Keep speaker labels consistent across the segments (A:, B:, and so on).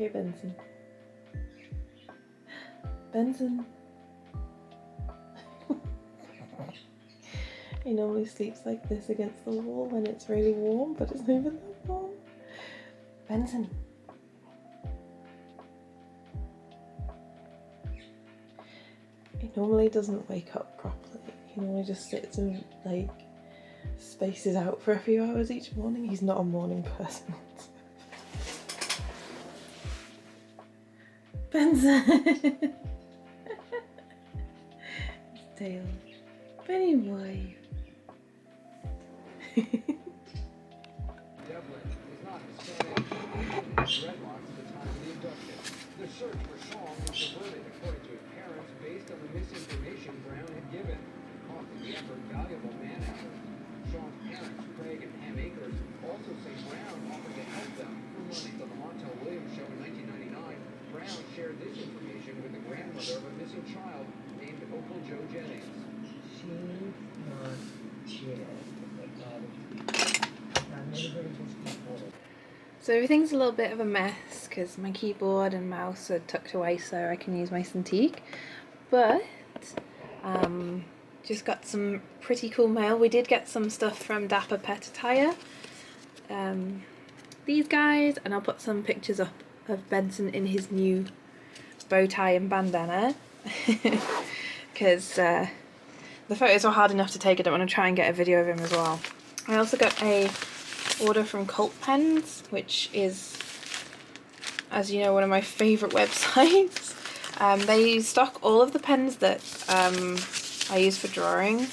A: Okay, Benson. Benson. He normally sleeps like this against the wall when it's really warm, but it's not even that warm. Benson. He normally doesn't wake up properly. He normally just sits and like spaces out for a few hours each morning. He's not a morning person. Benson! His tail. Benny boy.
B: The search for Sean was diverted, according to his parents, based on the misinformation Brown had given. Costing the effort valuable man hours. Sean's parents, Craig and Pam Akers, also say Brown offered to help them for money. On the Montel Williams show in 1999, Brown shared this information with the grandmother of a missing child named Opal Jo Jennings.
C: She's not dead.
A: So everything's a little bit of a mess because my keyboard and mouse are tucked away so I can use my Cintiq. But just got some pretty cool mail. We did get some stuff from Dapper Pet Attire. These guys, and I'll put some pictures up of Benson in his new bow tie and bandana because the photos were hard enough to take. I don't want to try and get a video of him as well. I also got a order from Cult Pens, which is, as you know, one of my favourite websites. They stock all of the pens that I use for drawing.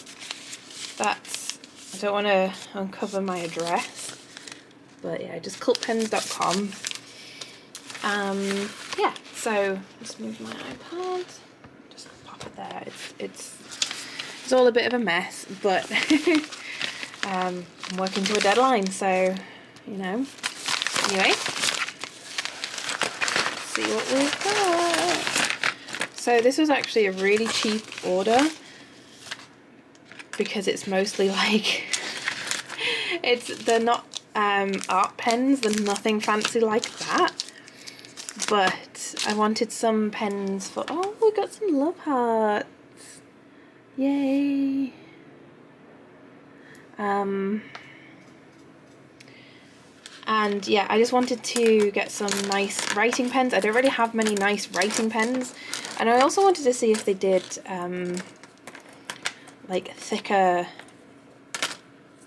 A: That's, I don't want to uncover my address, but yeah, just cultpens.com. Yeah, so just move my iPad, just pop it there. It's all a bit of a mess, but I'm working to a deadline, so you know. Anyway, let's see what we've got. So this was actually a really cheap order because it's mostly like they're not art pens, they're nothing fancy like that. But I wanted some pens for, oh, we got some love hearts. Yay. And yeah, I just wanted to get some nice writing pens. I don't really have many nice writing pens. And I also wanted to see if they did like thicker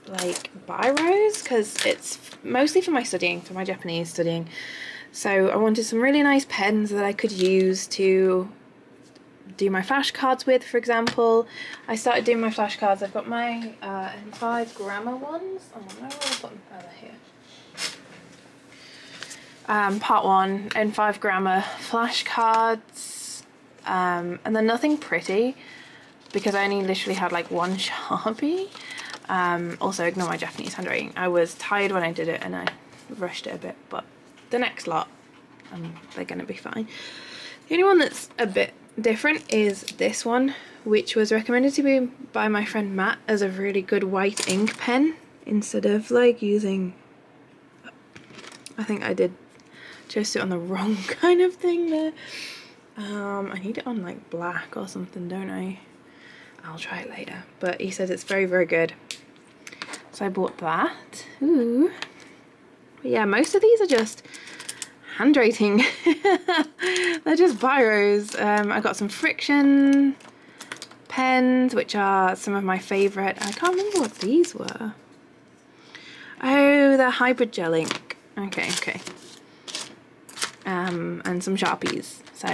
A: like biros, because it's mostly for my studying, for my Japanese studying. So I wanted some really nice pens that I could use to do my flashcards with, for example. I started doing my flashcards. I've got my N5 grammar ones. Oh no, where did I put them? Oh, they're here. Part 1, N5 grammar flashcards. And they're nothing pretty because I only literally had like one Sharpie. Also, ignore my Japanese handwriting. I was tired when I did it and I rushed it a bit, but the next lot, they're gonna be fine. The only one that's a bit different is this one, which was recommended to me by my friend Matt as a really good white ink pen instead of like using, I think I did just it on the wrong kind of thing there. I need it on like black or something, don't I? I'll try it later, but he says it's very, very good, so I bought that. Ooh. But yeah, most of these are just handwriting. They're just biros. I got some friction pens, which are some of my favourite. I can't remember what these were. Oh, they're hybrid gel ink. Okay. And some Sharpies. So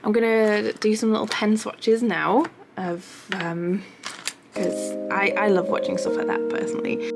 A: I'm gonna do some little pen swatches now of because I love watching stuff like that personally.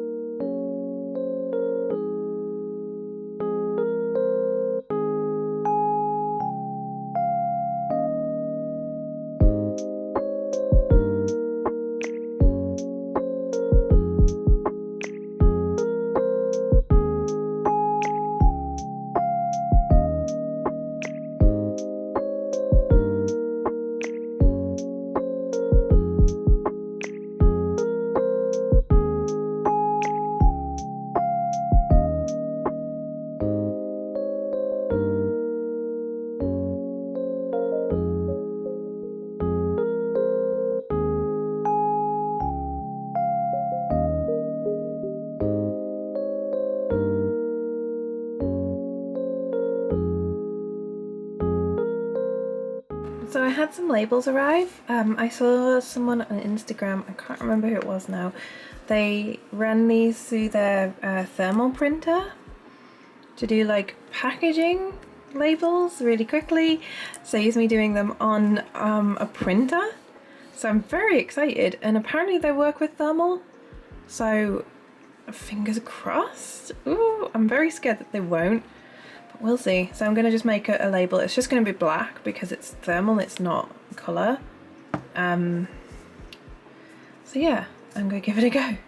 A: So I had some labels arrive. I saw someone on Instagram, I can't remember who it was now, they ran these through their thermal printer to do like packaging labels really quickly. Saves me doing them on a printer. So I'm very excited, and apparently they work with thermal. So fingers crossed. Ooh, I'm very scared that they won't. We'll see. So I'm going to just make a label. It's just going to be black because it's thermal, it's not colour. So yeah, I'm going to give it a go.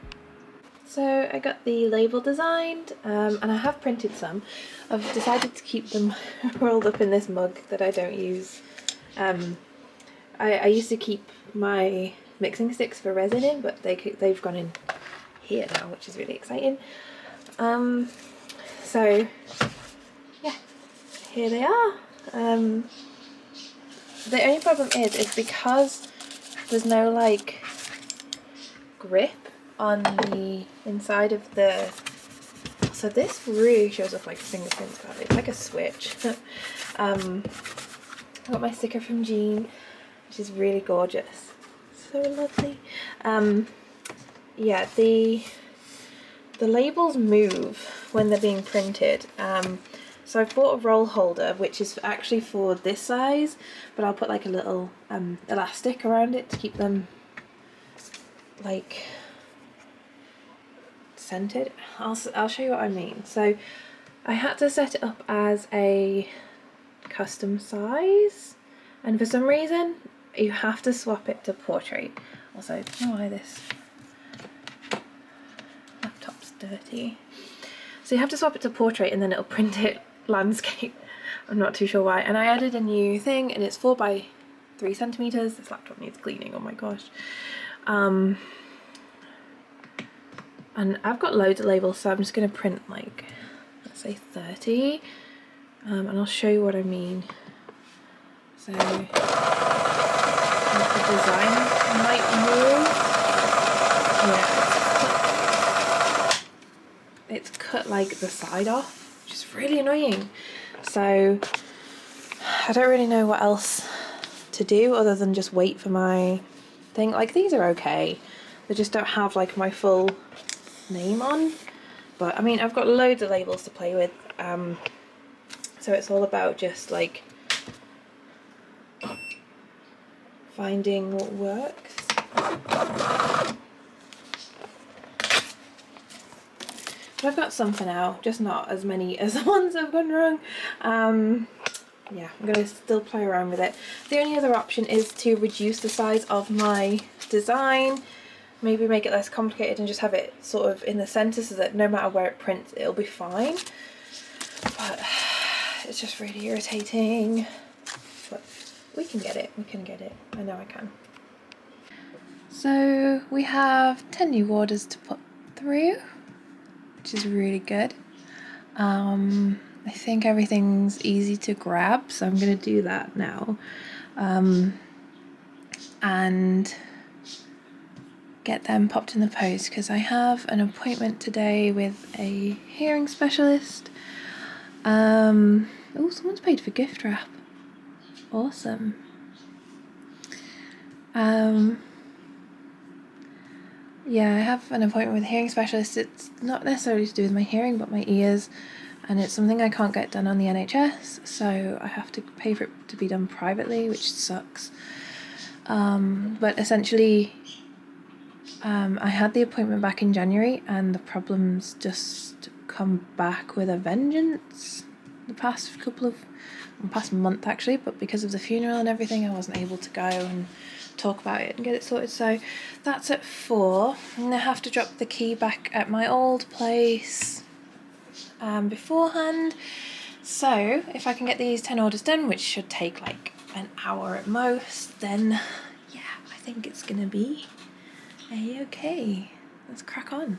A: So I got the label designed and I have printed some. I've decided to keep them rolled up in this mug that I don't use. I used to keep my mixing sticks for resin in, but they've gone in here now, which is really exciting. So yeah, here they are. The only problem is because there's no like grip on the inside of the, so this really shows up like fingerprints. God, it's like a switch. I got my sticker from Jean, which is really gorgeous, so lovely. Yeah, the labels move when they're being printed. So I've bought a roll holder, which is actually for this size, but I'll put like a little elastic around it to keep them like centered. I'll show you what I mean. So I had to set it up as a custom size, and for some reason you have to swap it to portrait. Also, I don't know why this laptop's dirty. So you have to swap it to portrait and then it'll print it landscape. I'm not too sure why. And I added a new thing, and it's 4 by 3 centimeters. This laptop needs cleaning, oh my gosh. And I've got loads of labels, so I'm just going to print like, let's say 30. And I'll show you what I mean. So the design might move. Yeah, it's cut like the side off, which is really annoying. So I don't really know what else to do other than just wait for my thing. Like, these are okay, they just don't have like my full name on, but I mean, I've got loads of labels to play with, so it's all about just like finding what works. But I've got some for now, just not as many as the ones that have gone wrong. Yeah, I'm going to still play around with it. The only other option is to reduce the size of my design, maybe make it less complicated and just have it sort of in the centre so that no matter where it prints it'll be fine. But it's just really irritating. But we can get it, I know I can. So we have 10 new orders to put through, which is really good. I think everything's easy to grab, so I'm going to do that now. And get them popped in the post, because I have an appointment today with a hearing specialist. Oh, someone's paid for gift wrap. Awesome. Yeah, I have an appointment with a hearing specialist. It's not necessarily to do with my hearing, but my ears, and it's something I can't get done on the NHS, so I have to pay for it to be done privately, which sucks. But essentially, I had the appointment back in January, and the problems just come back with a vengeance the past month actually, but because of the funeral and everything I wasn't able to go and talk about it and get it sorted. So that's at 4, and I have to drop the key back at my old place beforehand. So if I can get these 10 orders done, which should take like an hour at most, then yeah, I think it's gonna be a-okay. Let's crack on.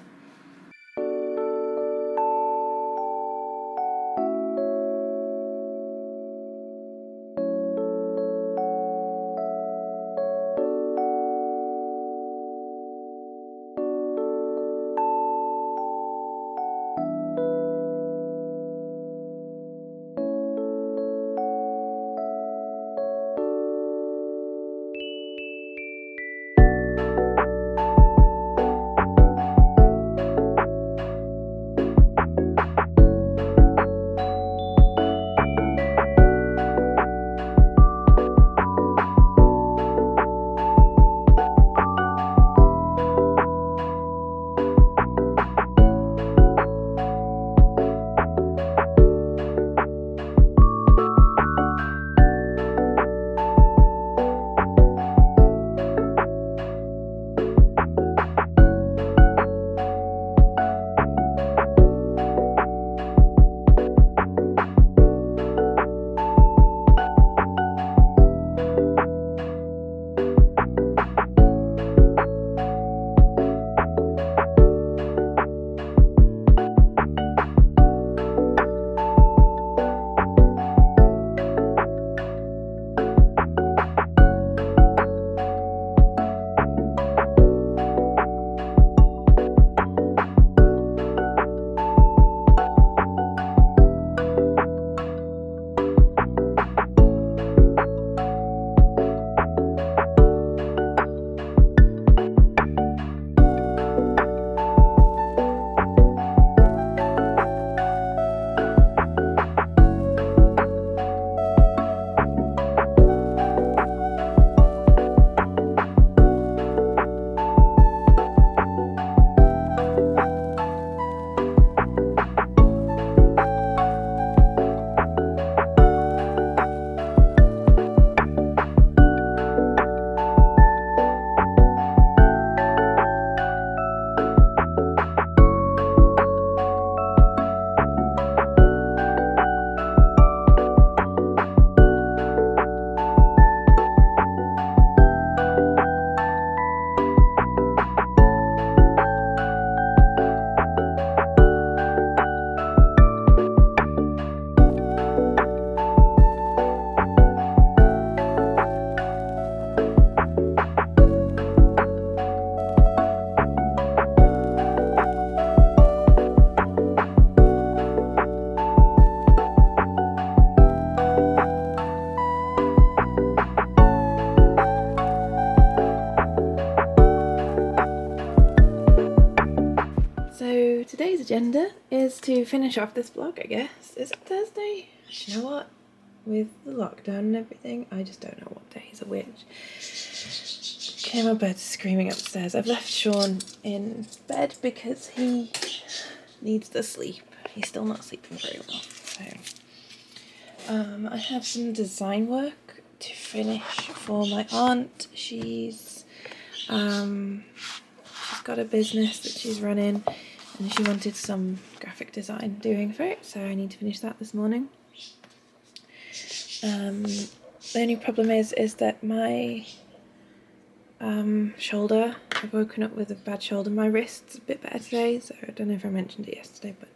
A: is to finish off this vlog, I guess. Is it Thursday? Do you know what? With the lockdown and everything, I just don't know what days are which. Okay, my bed's screaming upstairs. I've left Sean in bed because he needs the sleep. He's still not sleeping very well. So, I have some design work to finish for my aunt. She's got a business that she's running, and she wanted some graphic design doing for it, so I need to finish that this morning. The only problem is that my shoulder, I've woken up with a bad shoulder. My wrist's a bit better today, so I don't know if I mentioned it yesterday, but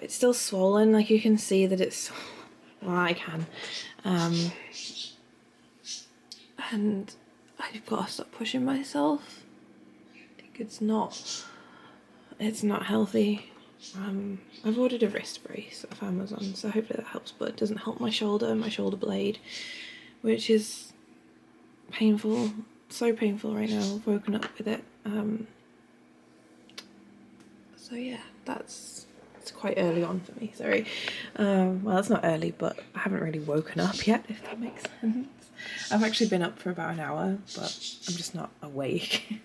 A: it's still swollen. Like, you can see that it's, well, I can, and I've got to stop pushing myself. It's not healthy. I've ordered a wrist brace off Amazon, so hopefully that helps, but it doesn't help my shoulder blade, which is painful, so painful right now. I've woken up with it. So yeah, it's quite early on for me, sorry. Well, it's not early, but I haven't really woken up yet, if that makes sense. I've actually been up for about an hour, but I'm just not awake.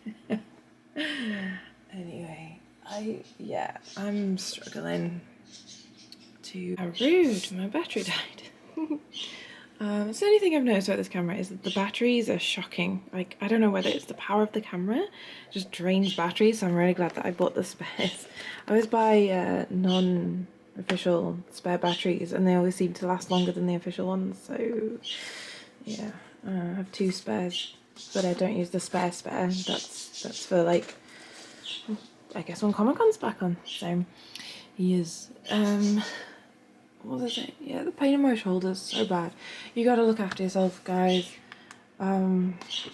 A: Anyway, I'm struggling to... How rude, my battery died. It's the only thing I've noticed about this camera is that the batteries are shocking. Like, I don't know whether it's the power of the camera, it just drains batteries, so I'm really glad that I bought the spares. I always buy non-official spare batteries, and they always seem to last longer than the official ones, so yeah. I have 2 spares, but I don't use the spare. That's for, like, I guess when Comic-Con's back on, so yes. What was it? Yeah, the pain in my shoulder's so bad. You gotta look after yourself, guys. Touch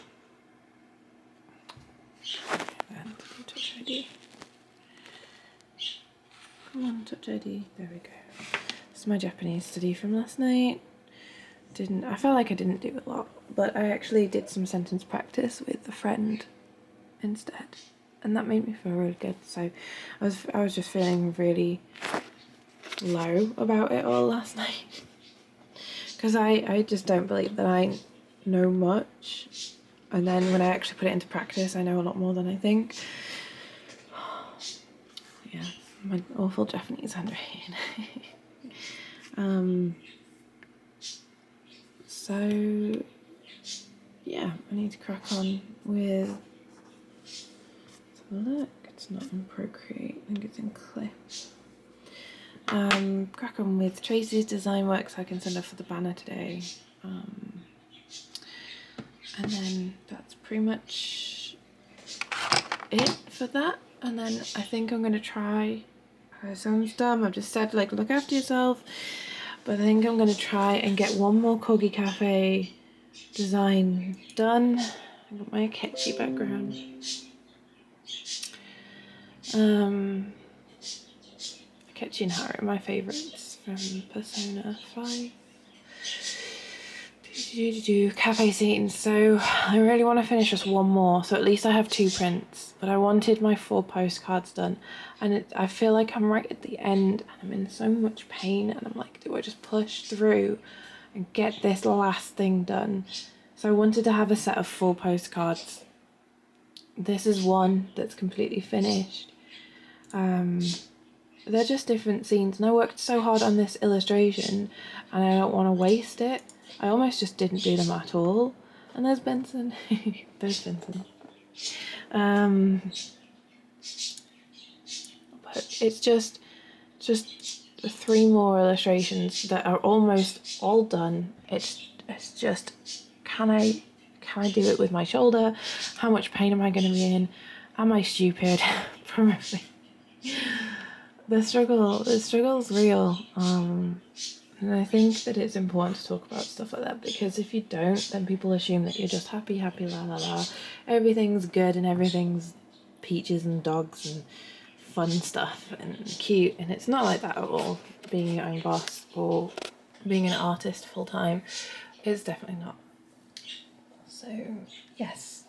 A: ID. Come on, Touch ID. There we go. This is my Japanese study from last night. I felt like I didn't do a lot, but I actually did some sentence practice with a friend instead, and that made me feel really good. So I was just feeling really low about it all last night, because I just don't believe that I know much, and then when I actually put it into practice, I know a lot more than I think. Yeah, my awful Japanese handwriting. So yeah, I need to crack on with, let's have a look, it's not in Procreate, I think it's in Clip. Crack on with Tracy's design work so I can send her for the banner today. And then that's pretty much it for that. And then I think I'm gonna try, it sounds dumb, I've just said, like, look after yourself, but I think I'm gonna try and get one more Corgi Cafe design done. I got my catchy background. Catchy and Harry are my favourites from Persona 5. Cafe scenes. So I really want to finish just one more, so at least I have 2 prints, but I wanted my 4 postcards done, and I feel like I'm right at the end and I'm in so much pain, and I'm like, do I just push through and get this last thing done? So I wanted to have a set of 4 postcards. This is one that's completely finished. They're just different scenes, and I worked so hard on this illustration and I don't want to waste it. I almost just didn't do them at all. And there's Benson. There's Benson. But it's just 3 more illustrations that are almost all done. It's just, can I do it with my shoulder? How much pain am I going to be in? Am I stupid? Probably. The struggle's real. And I think that it's important to talk about stuff like that, because if you don't, then people assume that you're just happy, la la la. Everything's good and everything's peaches and dogs and fun stuff and cute, and it's not like that at all. Being your own boss or being an artist full time is definitely not. So yes,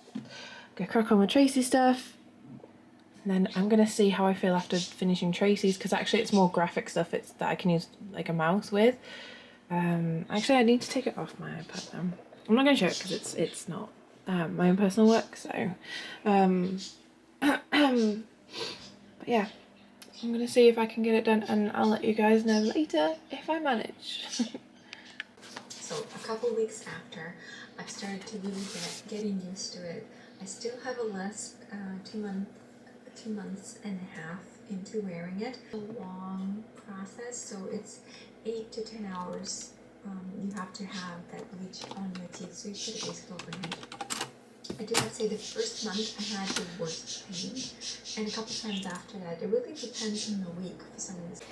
A: go crack on with Tracy stuff. And then I'm gonna see how I feel after finishing Tracy's, because actually it's more graphic stuff that I can use like a mouse with. Actually I need to take it off my iPad now. I'm not gonna show it because it's not my own personal work, so but yeah, I'm gonna see if I can get it done, and I'll let you guys know later if I manage.
D: So a couple weeks after, I've started to really getting used to it. I still have a last 2 months and a half into wearing it. A long process, so it's 8 to 10 hours. You have to have that bleach on your teeth, so you put it basically overnight. I do have to say the first month I had the worst pain, and a couple times after that. It really depends on the week for some reason.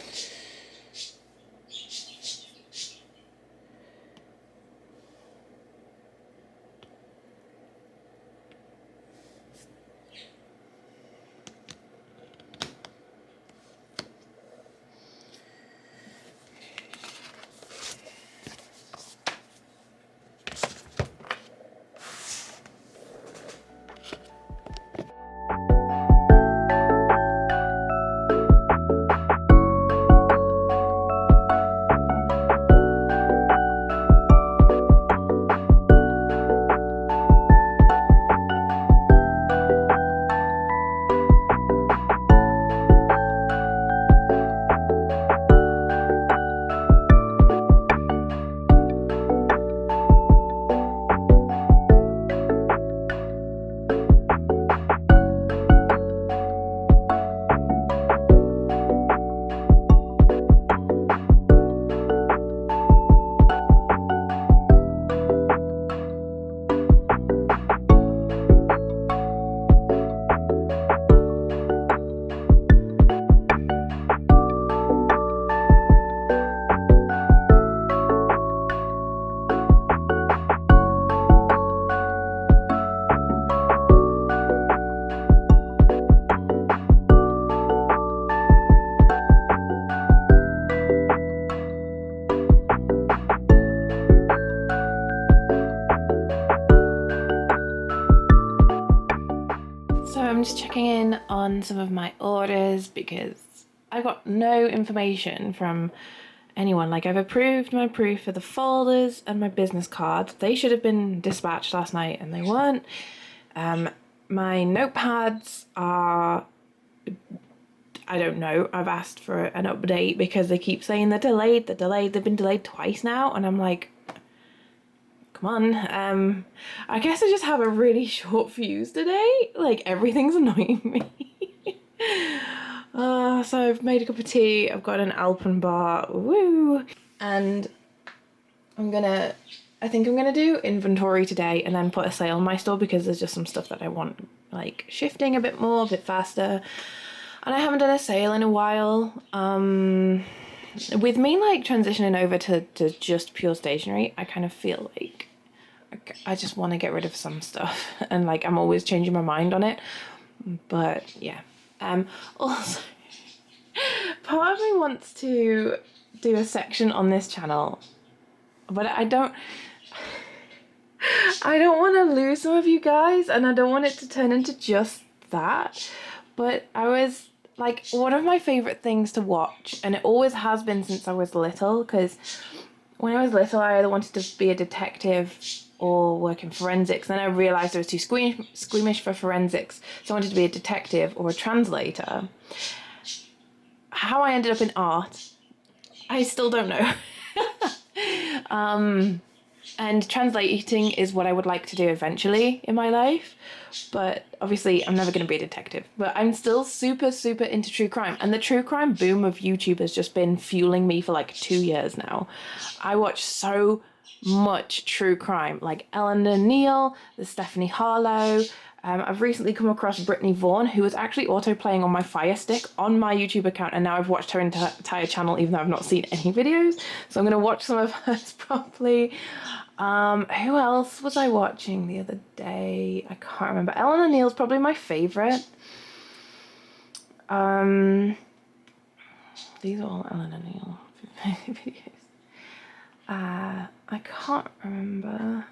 A: I'm just checking in on some of my orders because I got no information from anyone. Like, I've approved my proof for the folders and my business cards. They should have been dispatched last night and they weren't. My notepads are, I don't know, I've asked for an update because they keep saying they're delayed. They've been delayed twice now, and I'm like, come on. I guess I just have a really short fuse today. Like, everything's annoying me. So I've made a cup of tea. I've got an Alpenbar. Woo! And I think I'm gonna do inventory today and then put a sale in my store because there's just some stuff that I want, like, shifting a bit more, a bit faster. And I haven't done a sale in a while. With me, like, transitioning over to just pure stationery, I kind of feel like I just want to get rid of some stuff, and like I'm always changing my mind on it. But yeah, also part of me wants to do a section on this channel, but I don't want to lose some of you guys, and I don't want it to turn into just that. But I was like, one of my favorite things to watch, and it always has been since I was little, because when I was little I either wanted to be a detective or work in forensics. Then I realised I was too squeamish for forensics, so I wanted to be a detective or a translator. How I ended up in art, I still don't know. And translating is what I would like to do eventually in my life, but obviously I'm never going to be a detective. But I'm still super into true crime, and the true crime boom of YouTube has just been fueling me for like 2 years now. I watch so much true crime, like Eleanor Neal, the Stephanie Harlow. I've recently come across Brittany Vaughan, who was actually auto-playing on my Fire Stick on my YouTube account, and now I've watched her entire channel even though I've not seen any videos, so I'm going to watch some of hers properly. Who else was I watching the other day? I can't remember. Eleanor Neal's probably my favourite. These are all Eleanor Neal videos. I can't remember.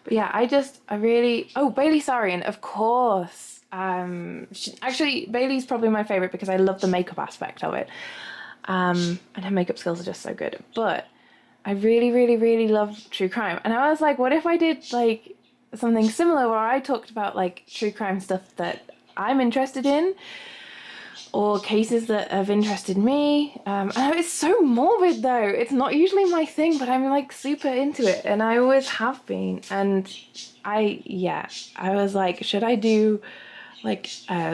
A: But yeah, I really... Oh, Bailey Sarian, of course. Actually, Bailey's probably my favorite because I love the makeup aspect of it. And her makeup skills are just so good. But I really, really, really love true crime. And I was like, what if I did like something similar where I talked about like true crime stuff that I'm interested in, or cases that have interested me. And it's so morbid though. It's not usually my thing, but I'm like super into it, and I always have been. And I was like, should I do like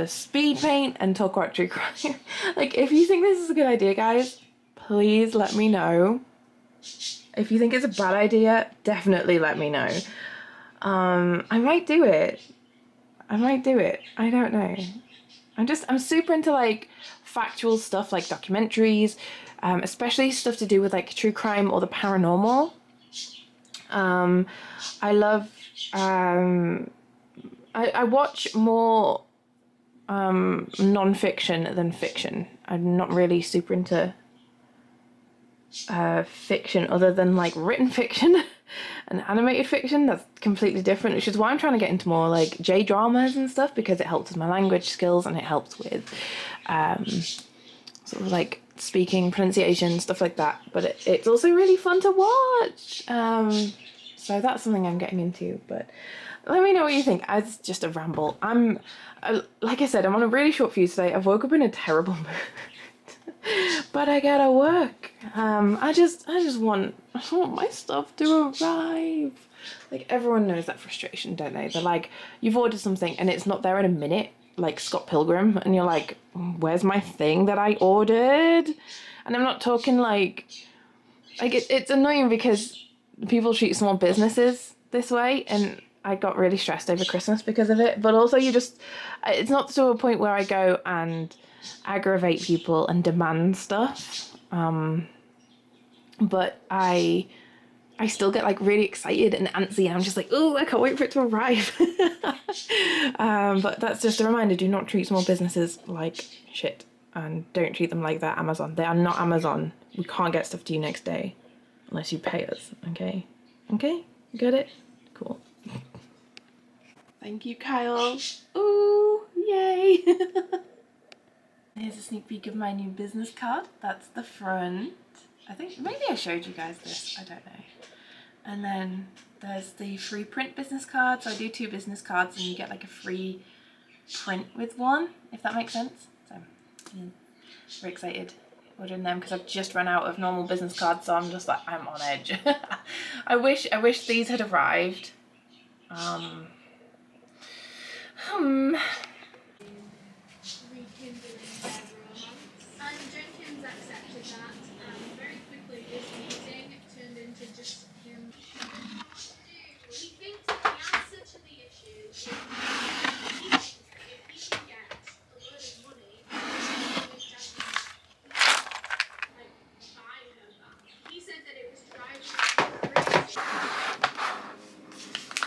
A: speed paint and talk about true crime? Like, if you think this is a good idea, guys, please let me know. If you think it's a bad idea, definitely let me know. I might do it. I don't know. I'm super into like factual stuff, like documentaries, especially stuff to do with like true crime or the paranormal. I love, I watch more non-fiction than fiction. I'm not really super into fiction other than like written fiction and animated fiction. That's completely different, which is why I'm trying to get into more like J-dramas and stuff, because it helps with my language skills and it helps with sort of like speaking, pronunciation, stuff like that. But it's also really fun to watch. So that's something I'm getting into. But let me know what you think. It's just a ramble. Like I said, I'm on a really short fuse today. I woke up in a terrible mood. But I gotta work. I just want my stuff to arrive. Like, everyone knows that frustration, don't they? They're like, you've ordered something and it's not there in a minute, like Scott Pilgrim, and you're like, where's my thing that I ordered? And I'm not talking like it's annoying because people treat small businesses this way, and I got really stressed over Christmas because of it. But also, it's not to a point where I go and aggravate people and demand stuff. But I still get like really excited and antsy, and I'm just like, oh, I can't wait for it to arrive. But that's just a reminder: do not treat small businesses like shit, and don't treat them like they're Amazon. They are not Amazon. We can't get stuff to you next day unless you pay us. Okay, you get it? Cool. Thank you, Kyle. Ooh, yay! Here's a sneak peek of my new business card. That's the front. I think maybe I showed you guys this. I don't know. And then there's the free print business card. So I do 2 business cards and you get like a free print with one, if that makes sense. So yeah, very excited ordering them because I've just run out of normal business cards. So I'm just like, I'm on edge. I wish these had arrived.
E: And Jenkins accepted that, and very quickly this meeting turned into just him. He thinks that the answer to the issue is if he can get a load of money, like buy her back. He said that it was driving him crazy.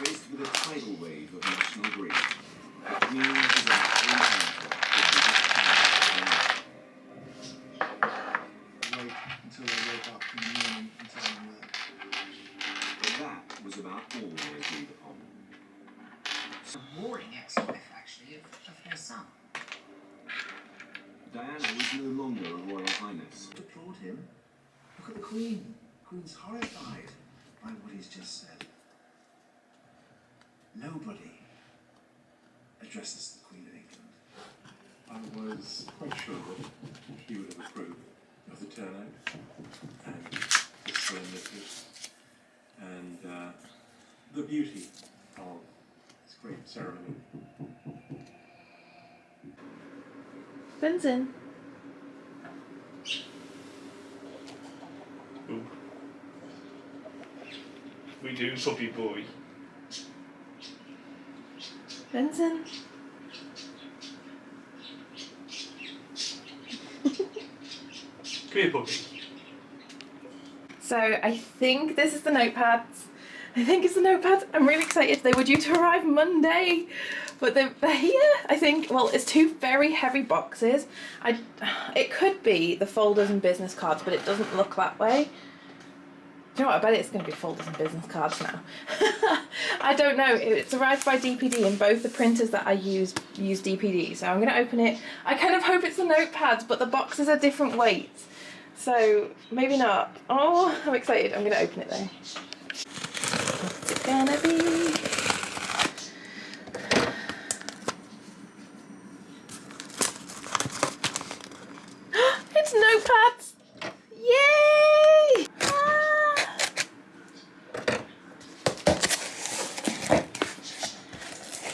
F: Faced with a tidal wave of national grief, the community is at the
G: Wait until I wake up in the morning and tell them that.
F: But that was about all they agreed upon.
H: A warring ex-wife, actually, of her son.
F: Diana was no longer a royal highness.
G: Applaud him. Look at the Queen. The Queen's horrified by what he's just said. Nobody addresses the Queen of England.
I: I was quite sure that he would have approved of the turnout and the solemnity and the beauty of this great ceremony.
A: Benson.
I: Ooh. We do, puppy boy.
A: Benson.
I: Come here, puppy.
A: So I think this is the notepads. I think it's the notepads. I'm really excited. They were due to arrive Monday, but they're here. I think, well, it's 2 very heavy boxes. It could be the folders and business cards, but it doesn't look that way. you know what, I bet it's going to be folders and business cards now. I don't know. It's arrived by DPD and both the printers that I use DPD. So I'm going to open it. I kind of hope it's the Notepads, but the boxes are different weights. So maybe not. Oh, I'm excited. I'm going to open it though. What's it going to be? It's Notepads! Yay! Ah.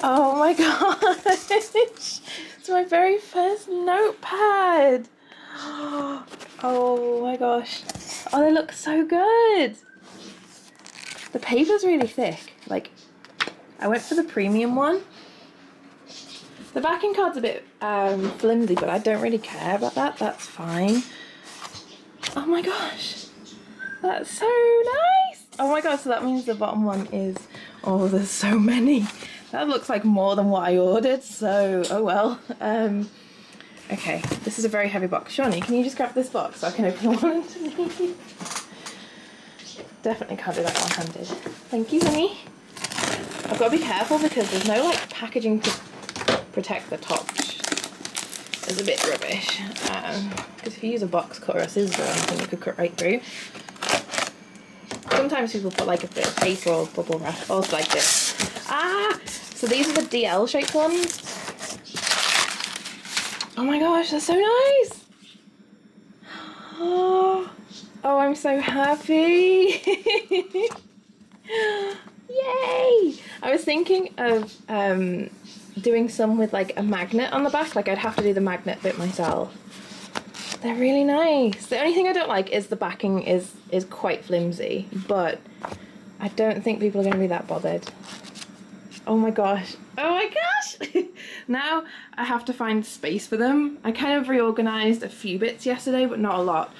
A: Oh my gosh! It's my very first Notepad! Oh my gosh. Oh, they look so good! The paper's really thick. Like, I went for the premium one. The backing card's a bit flimsy, but I don't really care about that. That's fine. Oh my gosh. That's so nice. Oh my gosh, so that means the bottom one is... Oh, there's so many. That looks like more than what I ordered, so oh well. Okay, this is a very heavy box. Shawnee, can you just grab this box so I can open the one underneath? Definitely can't do that one-handed. Thank you, honey. I've got to be careful because there's no like packaging to protect the top, which is a bit rubbish. Because if you use a box cutter or scissors or anything, you could cut right through. Sometimes people put like a bit of paper or bubble wrap, or like this. Ah! So these are the DL shaped ones. Oh my gosh, they're so nice! Oh, I'm so happy! Yay! I was thinking of doing some with like a magnet on the back, like I'd have to do the magnet bit myself. They're really nice. The only thing I don't like is the backing is quite flimsy, but I don't think people are going to be that bothered. Oh my gosh. Oh my gosh! Now I have to find space for them. I kind of reorganised a few bits yesterday, but not a lot.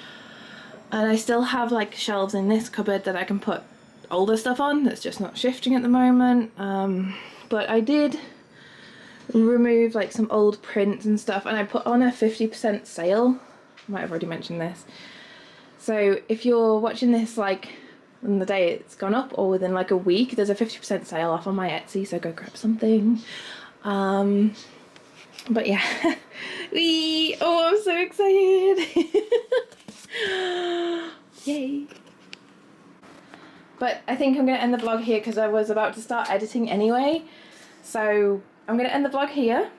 A: And I still have like shelves in this cupboard that I can put older stuff on that's just not shifting at the moment. But I did remove like some old prints and stuff, and I put on a 50% sale. I might have already mentioned this. So if you're watching this like on the day it's gone up or within like a week, there's a 50% sale off on my Etsy, so go grab something. But yeah. Oh, I'm so excited. Yay. But I think I'm going to end the vlog here because I was about to start editing anyway. So I'm going to end the vlog here.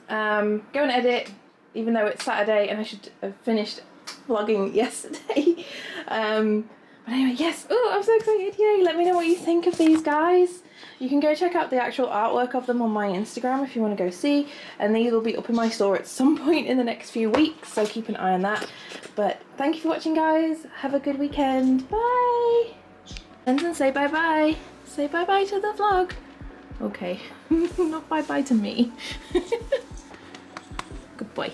A: Go and edit, even though it's Saturday and I should have finished vlogging yesterday. But anyway, yes. Oh, I'm so excited. Yay. Let me know what you think of these guys. You can go check out the actual artwork of them on my Instagram if you want to go see. And these will be up in my store at some point in the next few weeks, so keep an eye on that. But thank you for watching, guys. Have a good weekend. Bye. And say bye-bye. Say bye-bye to the vlog. Okay. Not bye-bye to me. Good boy.